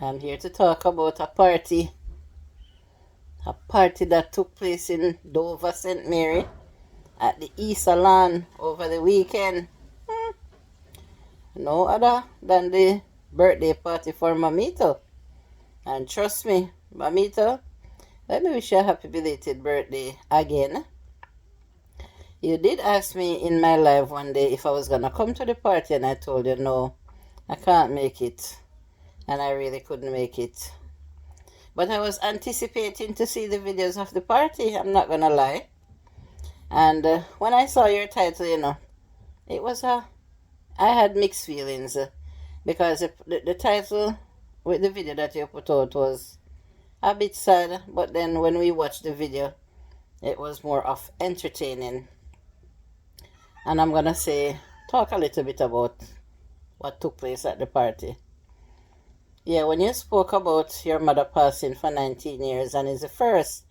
I'm here to talk about a party that took place in Dover, St. Mary at the East Salon over the weekend. No other than the birthday party for Mamiteo. And trust me, Mamiteo, let me wish you a happy belated birthday again. You did ask me in my live one day if I was gonna come to the party, and I told you no, I can't make it. And I really couldn't make it. But I was anticipating to see the videos of the party, I'm not gonna lie. And when I saw your title, it was I had mixed feelings because the title with the video that you put out was a bit sad, but then when we watched the video, it was more of entertaining. And I'm gonna talk a little bit about what took place at the party. Yeah, when you spoke about your mother passing for 19 years and it's the first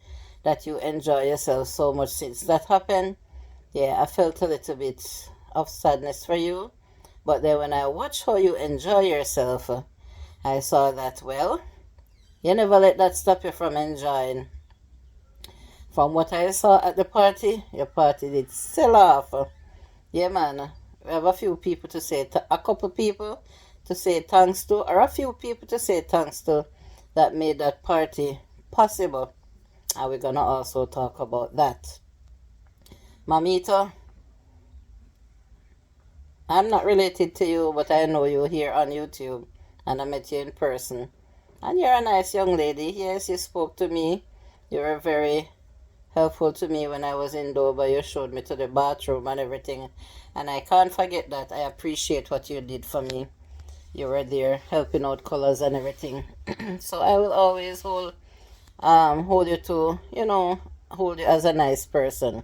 that you enjoy yourself so much since that happened, yeah, I felt a little bit of sadness for you. But then when I watched how you enjoy yourself, I saw that, well, you never let that stop you from enjoying. From what I saw at the party, your party did sell off. Yeah, man. We have a few people to say, a couple people to say thanks to, or a few people to say thanks to that made that party possible. And we're gonna also talk about that. Mamito, I'm not related to you, but I know you here on YouTube, and I met you in person. And you're a nice young lady. Yes, you spoke to me. You were very helpful to me when I was in Dover. You showed me to the bathroom and everything. And I can't forget that. I appreciate what you did for me. You were there helping out colors and everything. So I will always hold you to, hold you as a nice person.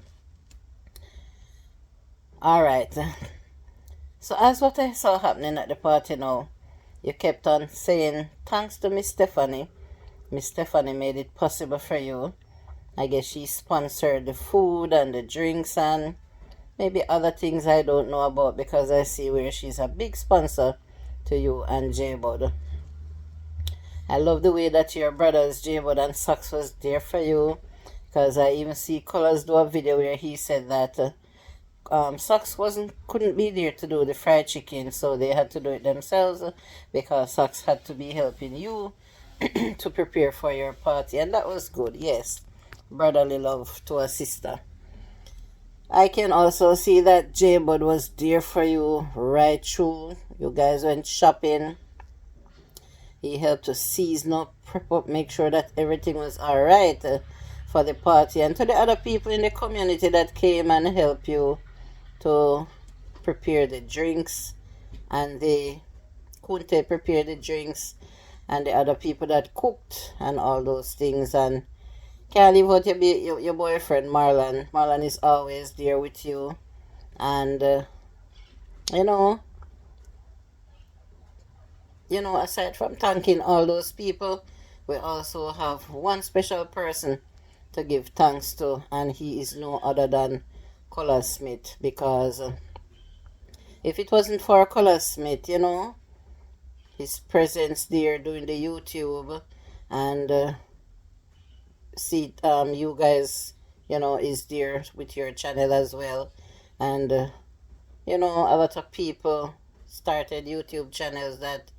Alright. So as what I saw happening at the party now, you kept on saying thanks to Miss Stephanie. Miss Stephanie made it possible for you. I guess she sponsored the food and the drinks and maybe other things I don't know about, because I see where she's a big sponsor to you and J-Bud. I love the way that your brothers J-Bud and Socks was there for you, because I even see Colors do a video where he said that Socks couldn't be there to do the fried chicken, so they had to do it themselves because Socks had to be helping you to prepare for your party, and that was good. Yes, brotherly love to a sister. I can also see that J-Bud was there for you right through. You guys went shopping. He helped to season up, prep up, make sure that everything was alright for the party. And to the other people in the community that came and helped you to prepare the drinks, and the Kunte prepared the drinks, and the other people that cooked and all those things. And can't leave out your boyfriend Marlon. Marlon is always there with you, and you know, aside from thanking all those people, we also have one special person to give thanks to, and he is no other than Color Smith. Because if it wasn't for Color Smith, his presence there doing the YouTube and you guys, is there with your channel as well. And a lot of people started YouTube channels that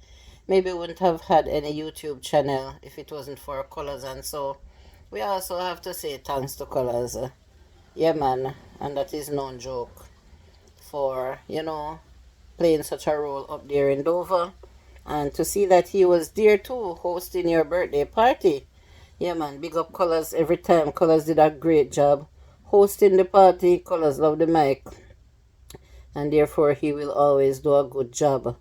maybe wouldn't have had any YouTube channel if it wasn't for Colors. And so we also have to say thanks to Colors. Yeah, man, and that is no joke for, playing such a role up there in Dover. And to see that he was there too, hosting your birthday party. Yeah, man, big up Colors every time. Colors did a great job hosting the party. Colors love the mic, and therefore he will always do a good job.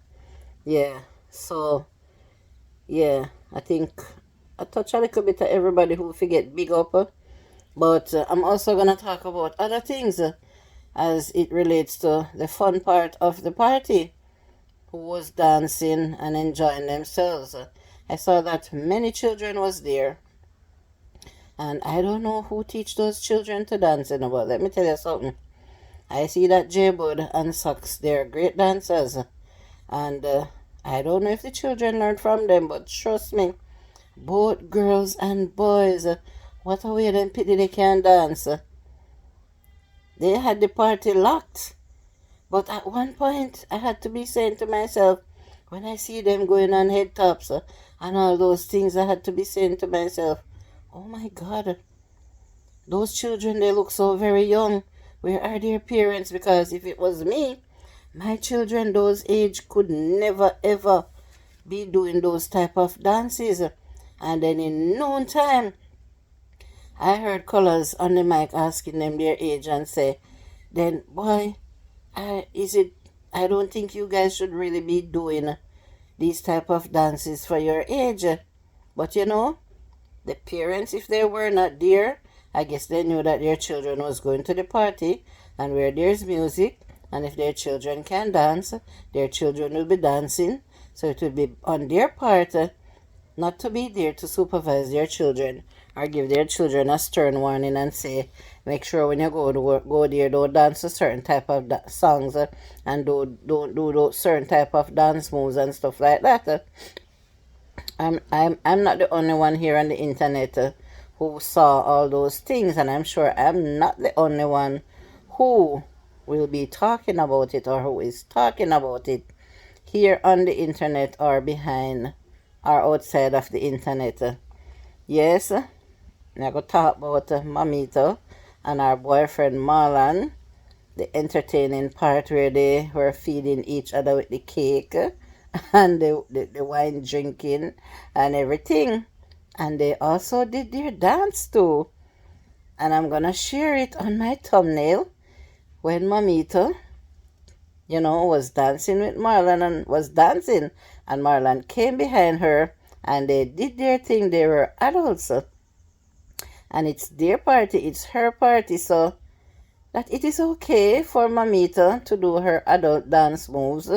Yeah, so, yeah, I think I touch a little bit of everybody who forget big up. But I'm also going to talk about other things as it relates to the fun part of the party, who was dancing and enjoying themselves. I saw that many children was there. And I don't know who teach those children to dance, but let me tell you something. I see that J-Bud and Socks, they're great dancers. And I don't know if the children learned from them, but trust me, both girls and boys, what a way them pity they can dance. They had the party locked. But at one point, I had to be saying to myself, when I see them going on head tops and all those things, I had to be saying to myself, oh my God, those children, they look so very young. Where are their parents? Because if it was me, my children those age could never ever be doing those type of dances. And then in no time, I heard Colors on the mic asking them their age and say, then boy, is it, I don't think you guys should really be doing these type of dances for your age. But you know, the parents, if they were not there, I guess they knew that their children was going to the party, and where there's music, and if their children can dance, their children will be dancing. So it would be on their part not to be there to supervise their children or give their children a stern warning and say, make sure when you go to work, go there, don't dance a certain type of songs and don't do those certain type of dance moves and stuff like that. I'm not the only one here on the internet who saw all those things, and I'm sure I'm not the only one who will be talking about it or who is talking about it here on the internet or behind or outside of the internet. Yes, I'm going to talk about Mamiteo and our boyfriend Marlon, the entertaining part where they were feeding each other with the cake and the wine drinking and everything. And they also did their dance too. And I'm going to share it on my thumbnail when Mamiteo, was dancing with Marlon and was dancing. And Marlon came behind her and they did their thing. They were adults. And it's their party, it's her party. So that it is okay for Mamiteo to do her adult dance moves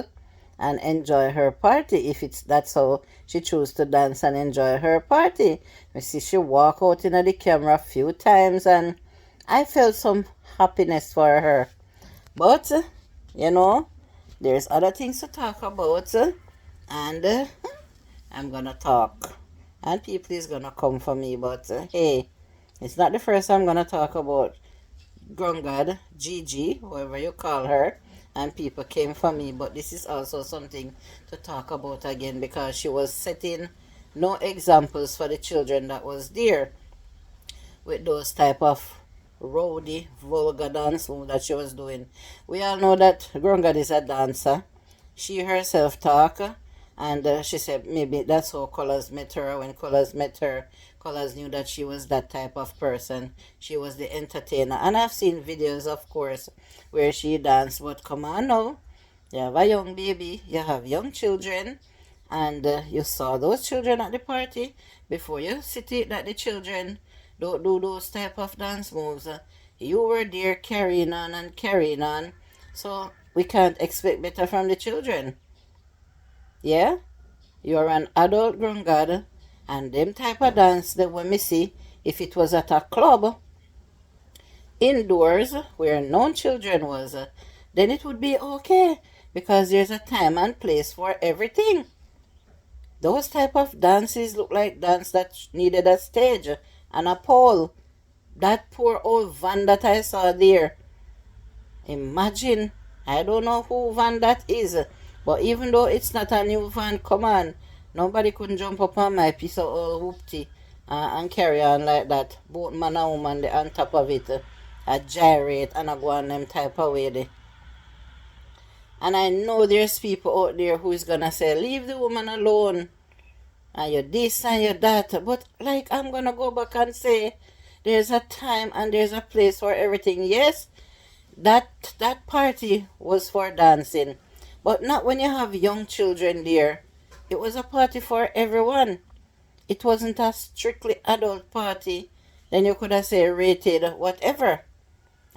and enjoy her party if that's how she chooses to dance and enjoy her party. You see, she walk out in the camera a few times and I felt some happiness for her. But, there's other things to talk about and I'm gonna talk. And people is gonna come for me, but hey, it's not the first I'm gonna talk about Grungad, Gigi, whoever you call her, and people came for me, but this is also something to talk about again because she was setting no examples for the children that was there with those type of rowdy, vulgar dance move that she was doing. We all know that Grungad is a dancer. She herself talk, and she said maybe that's how Colors met her. When Colors met her, Colors knew that she was that type of person. She was the entertainer. And I've seen videos, of course, where she danced. But come on now, you have a young baby, you have young children, and you saw those children at the party. Before you sit it that the children don't do those type of dance moves, you were there carrying on and carrying on. So we can't expect better from the children. Yeah? You're an adult grown god, and them type of dance that when me see, if it was at a club, indoors, where no children was, then it would be okay, because there's a time and place for everything. Those type of dances look like dance that needed a stage and a pole. That poor old van that I saw there. Imagine, I don't know who van that is, but even though it's not a new van, come on, nobody couldn't jump up on my piece of old whoopty and carry on like that. Both man and woman, they on top of it, gyrate and go on them type of way there. And I know there's people out there who is gonna say, leave the woman alone, and you're this and you're that. But like, I'm gonna go back and say, there's a time and there's a place for everything. Yes, that party was for dancing, but not when you have young children there. It was a party for everyone. It wasn't a strictly adult party. Then you could have said rated whatever.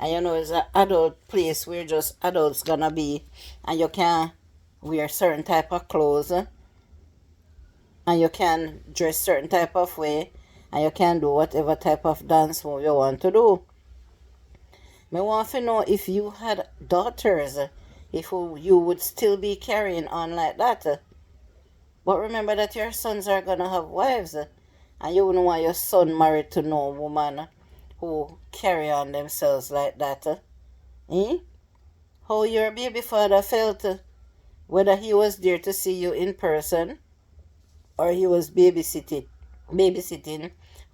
And it's an adult place where just adults gonna be, and you can wear certain type of clothes, and you can dress certain type of way, and you can do whatever type of dance move you want to do. I want to know if you had daughters, if you would still be carrying on like that. But remember that your sons are gonna have wives, and you wouldn't want your son married to no woman who carry on themselves like that. Eh? How your baby father felt, whether he was there to see you in person, or he was babysitting,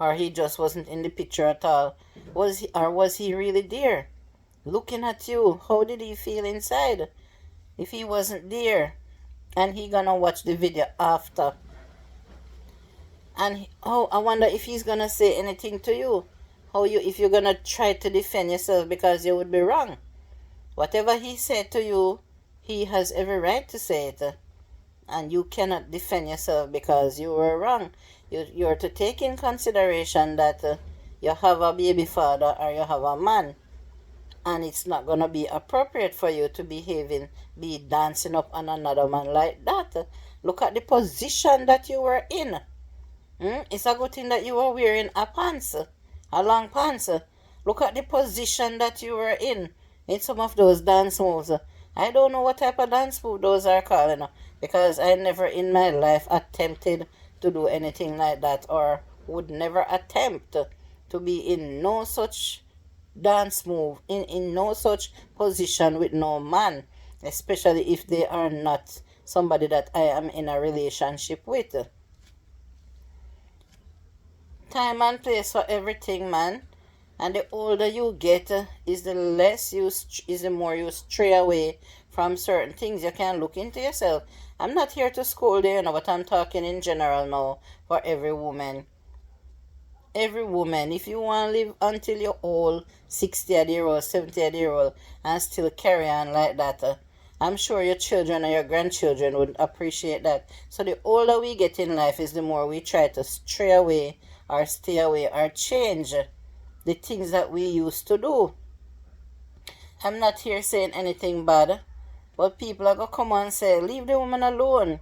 or he just wasn't in the picture at all. Was he really there, looking at you? How did he feel inside? If he wasn't there, and he gonna watch the video after, and oh, I wonder if he's gonna say anything to you. If you're gonna try to defend yourself, because you would be wrong. Whatever he said to you, he has every right to say it, and you cannot defend yourself because you were wrong. You're to take in consideration that you have a baby father or you have a man, and it's not going to be appropriate for you to be dancing up on another man like that. Look at the position that you were in. It's a good thing that you were wearing a long pants. Look at the position that you were in some of those dance moves. I don't know what type of dance move those are called, because I never in my life attempted to do anything like that, or would never attempt to be in no such dance move, in no such position with no man, especially if they are not somebody that I am in a relationship with. Time and place for everything, man. And the older you get, is the more you stray away from certain things. You can look into yourself. I'm not here to scold you, but I'm talking in general now for every woman. Every woman, if you want to live until you're old, 60-year-old, 70-year-old, and still carry on like that, I'm sure your children or your grandchildren would appreciate that. So the older we get in life is the more we try to stray away or stay away or change the things that we used to do. I'm not here saying anything bad, but people are going to come and say, leave the woman alone.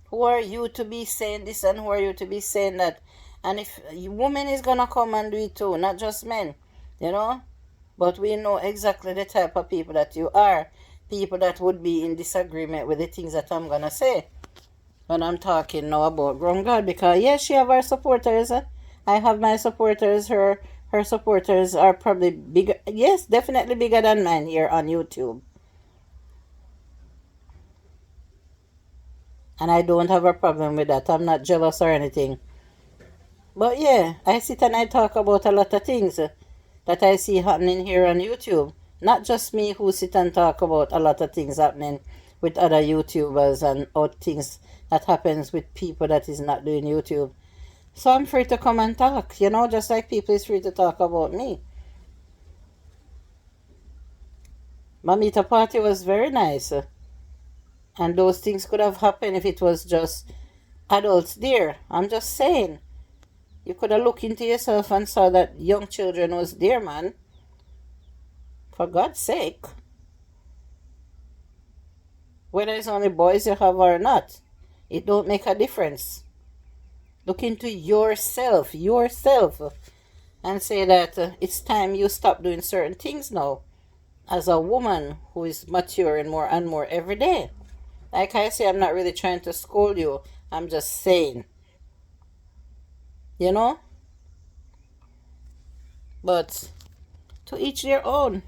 Who are you to be saying this, and who are you to be saying that? And if a woman is going to come and do it too, not just men, But we know exactly the type of people that you are. People that would be in disagreement with the things that I'm going to say when I'm talking now about grown God. Because yes, she have her supporters. I have my supporters. Her supporters are probably bigger. Yes, definitely bigger than mine here on YouTube. And I don't have a problem with that. I'm not jealous or anything. But yeah, I sit and I talk about a lot of things that I see happening here on YouTube. Not just me who sit and talk about a lot of things happening with other YouTubers and other things that happens with people that is not doing YouTube. So I'm free to come and talk, just like people is free to talk about me. Mamiteo party was very nice. And those things could have happened if it was just adults there. I'm just saying. You could have looked into yourself and saw that young children was there, man. For God's sake. Whether it's only boys you have or not, it don't make a difference. Look into yourself, and say that it's time you stop doing certain things now. As a woman who is maturing more and more every day. Like I say, I'm not really trying to scold you. I'm just saying. But to each their own.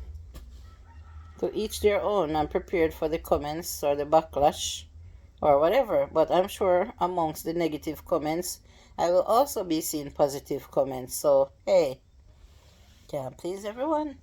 To each their own. I'm prepared for the comments or the backlash or whatever. But I'm sure amongst the negative comments, I will also be seeing positive comments. So, hey, can't please everyone.